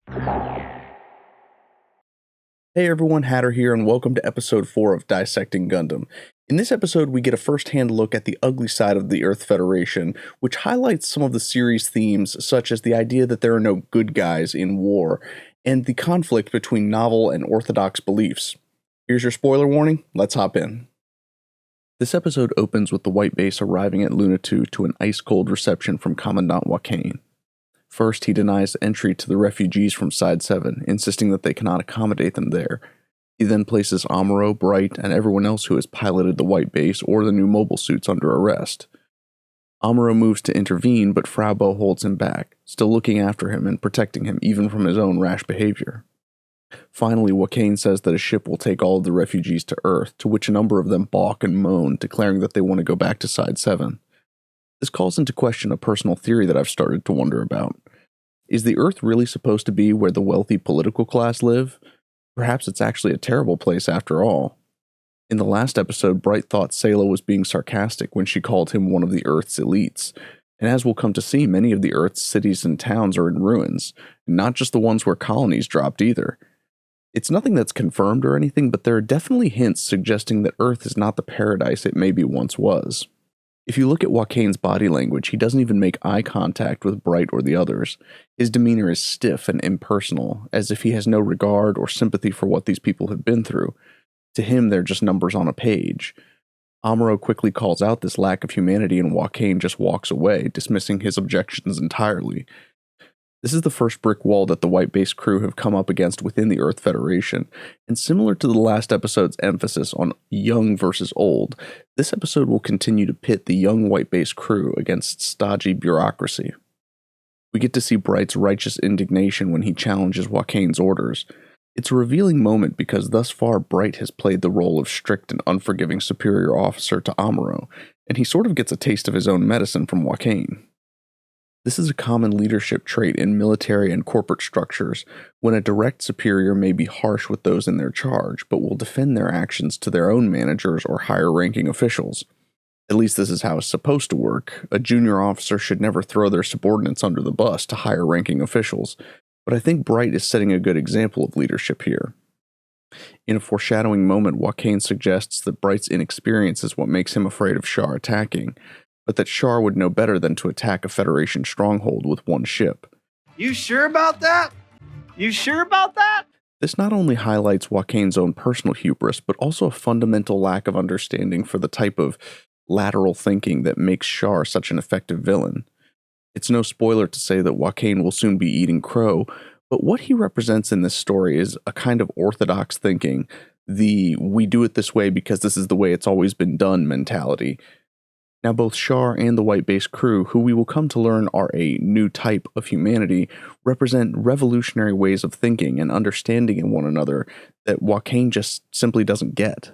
Hey everyone, Hatter here, and welcome to episode 4 of Dissecting Gundam. In this episode, we get a first-hand look at the ugly side of the Earth Federation, which highlights some of the series' themes, such as the idea that there are no good guys in war, and the conflict between novel and orthodox beliefs. Here's your spoiler warning, let's hop in. This episode opens with the White Base arriving at Luna 2 to an ice-cold reception from Commandant Wakkein. First, he denies entry to the refugees from Side 7, insisting that they cannot accommodate them there. He then places Amuro, Bright, and everyone else who has piloted the White Base or the new mobile suits under arrest. Amuro moves to intervene, but Frau Bow holds him back, still looking after him and protecting him even from his own rash behavior. Finally, Wakkein says that a ship will take all of the refugees to Earth, to which a number of them balk and moan, declaring that they want to go back to Side 7. This calls into question a personal theory that I've started to wonder about. Is the Earth really supposed to be where the wealthy political class live? Perhaps it's actually a terrible place after all. In the last episode, Bright thought Sayla was being sarcastic when she called him one of the Earth's elites. And as we'll come to see, many of the Earth's cities and towns are in ruins, and not just the ones where colonies dropped either. It's nothing that's confirmed or anything, but there are definitely hints suggesting that Earth is not the paradise it maybe once was. If you look at Wakkein's body language, he doesn't even make eye contact with Bright or the others. His demeanor is stiff and impersonal, as if he has no regard or sympathy for what these people have been through. To him, they're just numbers on a page. Amuro quickly calls out this lack of humanity, and Wakkein just walks away, dismissing his objections entirely. This is the first brick wall that the White Base crew have come up against within the Earth Federation, and similar to the last episode's emphasis on young versus old, this episode will continue to pit the young White Base crew against stodgy bureaucracy. We get to see Bright's righteous indignation when he challenges Wakkein's orders. It's a revealing moment because thus far Bright has played the role of strict and unforgiving superior officer to Amuro, and he sort of gets a taste of his own medicine from Wakkein. This is a common leadership trait in military and corporate structures, when a direct superior may be harsh with those in their charge, but will defend their actions to their own managers or higher-ranking officials. At least this is how it's supposed to work. A junior officer should never throw their subordinates under the bus to higher-ranking officials, but I think Bright is setting a good example of leadership here. In a foreshadowing moment, Wakkein suggests that Bright's inexperience is what makes him afraid of Char attacking, but that Char would know better than to attack a Federation stronghold with one ship. You sure about that? You sure about that? This not only highlights Wakkein's own personal hubris, but also a fundamental lack of understanding for the type of lateral thinking that makes Char such an effective villain. It's no spoiler to say that Wakkein will soon be eating crow, but what he represents in this story is a kind of orthodox thinking, the we do it this way because this is the way it's always been done mentality. Now both Char and the White Base crew, who we will come to learn are a new type of humanity, represent revolutionary ways of thinking and understanding in one another that Wakkein just simply doesn't get.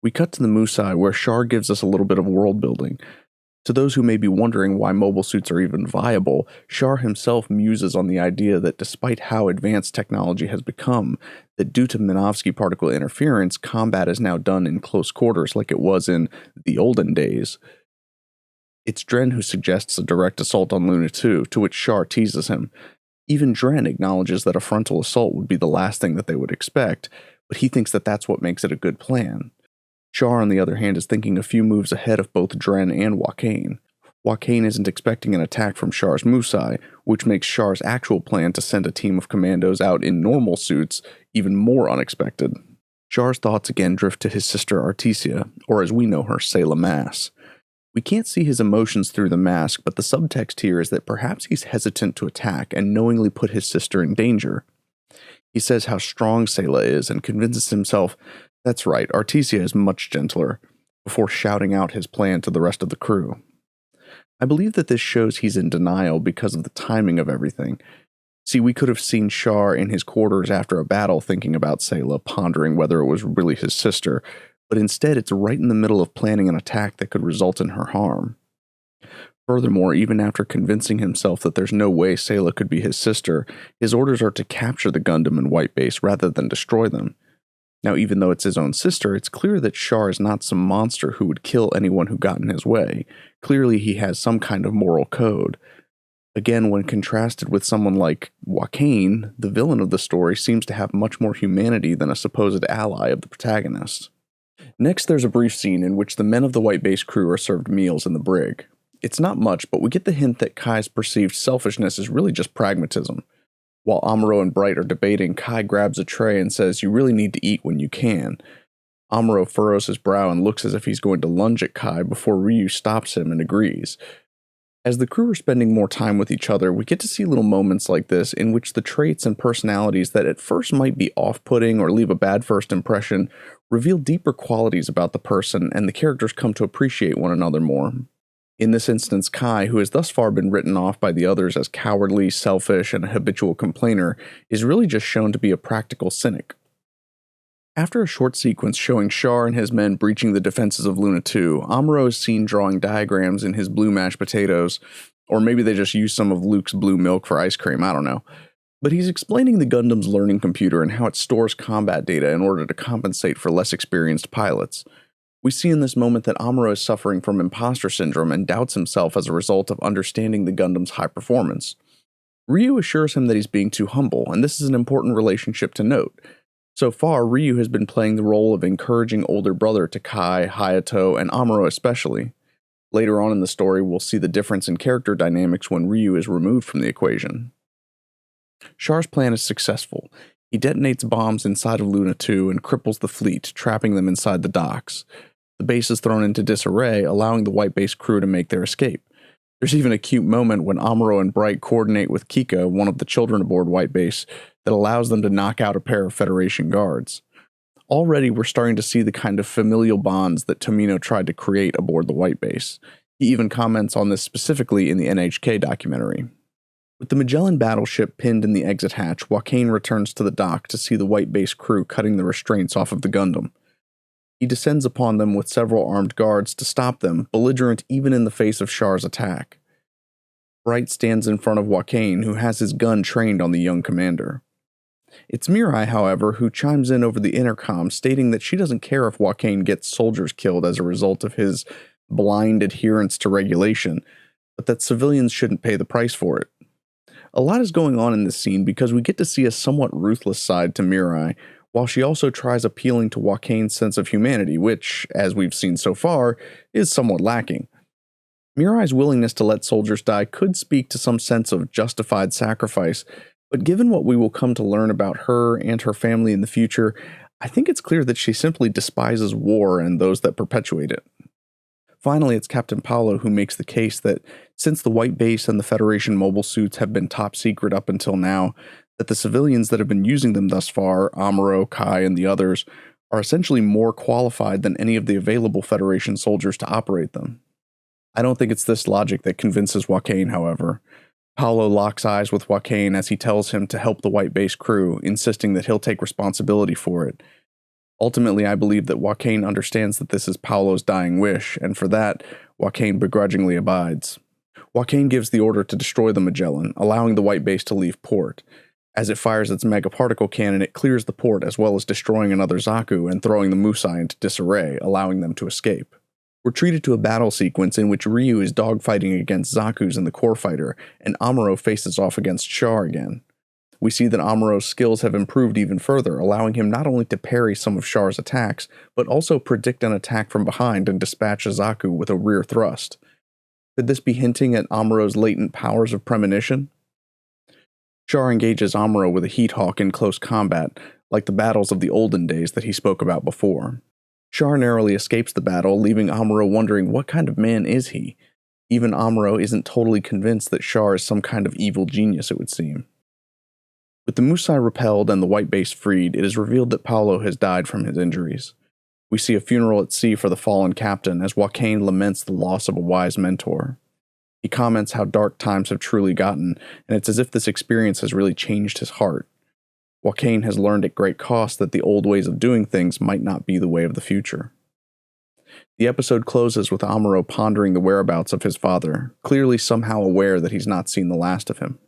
We cut to the Musai, where Char gives us a little bit of world building. To those who may be wondering why mobile suits are even viable, Char himself muses on the idea that despite how advanced technology has become, that due to Minovsky particle interference, combat is now done in close quarters like it was in the olden days. It's Dren who suggests a direct assault on Luna 2, to which Char teases him. Even Dren acknowledges that a frontal assault would be the last thing that they would expect, but he thinks that that's what makes it a good plan. Char, on the other hand, is thinking a few moves ahead of both Dren and Wakkein. Wakkein isn't expecting an attack from Char's Musai, which makes Char's actual plan to send a team of commandos out in normal suits even more unexpected. Char's thoughts again drift to his sister Artesia, or as we know her, Sayla Mass. We can't see his emotions through the mask, but the subtext here is that perhaps he's hesitant to attack and knowingly put his sister in danger. He says how strong Sayla is and convinces himself, that's right, Artesia is much gentler, before shouting out his plan to the rest of the crew. I believe that this shows he's in denial because of the timing of everything. See, we could have seen Char in his quarters after a battle thinking about Sayla, pondering whether it was really his sister, but instead it's right in the middle of planning an attack that could result in her harm. Furthermore, even after convincing himself that there's no way Sayla could be his sister, his orders are to capture the Gundam and White Base rather than destroy them. Now, even though it's his own sister, it's clear that Char is not some monster who would kill anyone who got in his way. Clearly, he has some kind of moral code. Again, when contrasted with someone like Wakkein, the villain of the story seems to have much more humanity than a supposed ally of the protagonist. Next, there's a brief scene in which the men of the White Base crew are served meals in the brig. It's not much, but we get the hint that Kai's perceived selfishness is really just pragmatism. While Amuro and Bright are debating, Kai grabs a tray and says, "You really need to eat when you can." Amuro furrows his brow and looks as if he's going to lunge at Kai before Ryu stops him and agrees. As the crew are spending more time with each other, we get to see little moments like this in which the traits and personalities that at first might be off-putting or leave a bad first impression reveal deeper qualities about the person, and the characters come to appreciate one another more. In this instance, Kai, who has thus far been written off by the others as cowardly, selfish, and a habitual complainer, is really just shown to be a practical cynic. After a short sequence showing Char and his men breaching the defenses of Luna 2, Amuro is seen drawing diagrams in his blue mashed potatoes, or maybe they just use some of Luke's blue milk for ice cream, I don't know. But he's explaining the Gundam's learning computer and how it stores combat data in order to compensate for less experienced pilots. We see in this moment that Amuro is suffering from imposter syndrome and doubts himself as a result of understanding the Gundam's high performance. Ryu assures him that he's being too humble, and this is an important relationship to note. So far, Ryu has been playing the role of encouraging older brother to Kai, Hayato, and Amuro especially. Later on in the story, we'll see the difference in character dynamics when Ryu is removed from the equation. Char's plan is successful. He detonates bombs inside of Luna 2 and cripples the fleet, trapping them inside the docks. The base is thrown into disarray, allowing the White Base crew to make their escape. There's even a cute moment when Amuro and Bright coordinate with Kika, one of the children aboard White Base, that allows them to knock out a pair of Federation guards. Already we're starting to see the kind of familial bonds that Tomino tried to create aboard the White Base. He even comments on this specifically in the NHK documentary. With the Magellan battleship pinned in the exit hatch, Wakkein returns to the dock to see the White Base crew cutting the restraints off of the Gundam. He descends upon them with several armed guards to stop them, belligerent even in the face of Char's attack. Bright stands in front of Wakkein, who has his gun trained on the young commander. It's Mirai, however, who chimes in over the intercom, stating that she doesn't care if Wakkein gets soldiers killed as a result of his blind adherence to regulation, but that civilians shouldn't pay the price for it. A lot is going on in this scene because we get to see a somewhat ruthless side to Mirai, while she also tries appealing to Wakkein's sense of humanity, which, as we've seen so far, is somewhat lacking. Mirai's willingness to let soldiers die could speak to some sense of justified sacrifice, but given what we will come to learn about her and her family in the future, I think it's clear that she simply despises war and those that perpetuate it. Finally, it's Captain Paolo who makes the case that since the White Base and the Federation mobile suits have been top secret up until now, that the civilians that have been using them thus far, Amuro, Kai, and the others, are essentially more qualified than any of the available Federation soldiers to operate them. I don't think it's this logic that convinces Wakkein, however. Paolo locks eyes with Wakkein as he tells him to help the White Base crew, insisting that he'll take responsibility for it. Ultimately, I believe that Wakkein understands that this is Paolo's dying wish, and for that, Wakkein begrudgingly abides. Wakkein gives the order to destroy the Magellan, allowing the White Base to leave port. As it fires its megaparticle cannon, it clears the port as well as destroying another Zaku and throwing the Musai into disarray, allowing them to escape. We're treated to a battle sequence in which Ryu is dogfighting against Zaku's in the core fighter, and Amuro faces off against Char again. We see that Amuro's skills have improved even further, allowing him not only to parry some of Char's attacks, but also predict an attack from behind and dispatch a Zaku with a rear thrust. Could this be hinting at Amuro's latent powers of premonition? Char engages Amuro with a heat hawk in close combat, like the battles of the olden days that he spoke about before. Char narrowly escapes the battle, leaving Amuro wondering what kind of man is he. Even Amuro isn't totally convinced that Char is some kind of evil genius, it would seem. With the Musai repelled and the White Base freed, it is revealed that Paolo has died from his injuries. We see a funeral at sea for the fallen captain as Wakkein laments the loss of a wise mentor. He comments how dark times have truly gotten, and it's as if this experience has really changed his heart. Wakkein has learned at great cost that the old ways of doing things might not be the way of the future. The episode closes with Amuro pondering the whereabouts of his father, clearly somehow aware that he's not seen the last of him.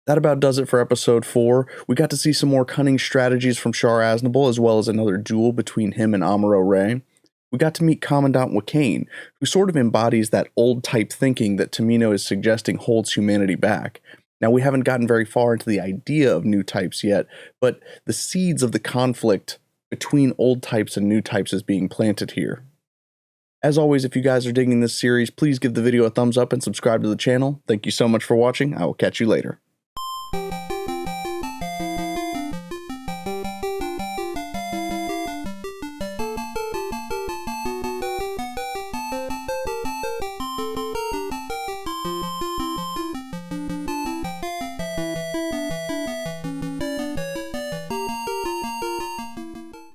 That about does it for episode 4. We got to see some more cunning strategies from Char Aznable, as well as another duel between him and Amuro Ray. We got to meet Commandant Wakkein, who sort of embodies that old type thinking that Tamino is suggesting holds humanity back. Now, we haven't gotten very far into the idea of new types yet, but the seeds of the conflict between old types and new types is being planted here. As always, if you guys are digging this series, please give the video a thumbs up and subscribe to the channel. Thank you so much for watching. I will catch you later.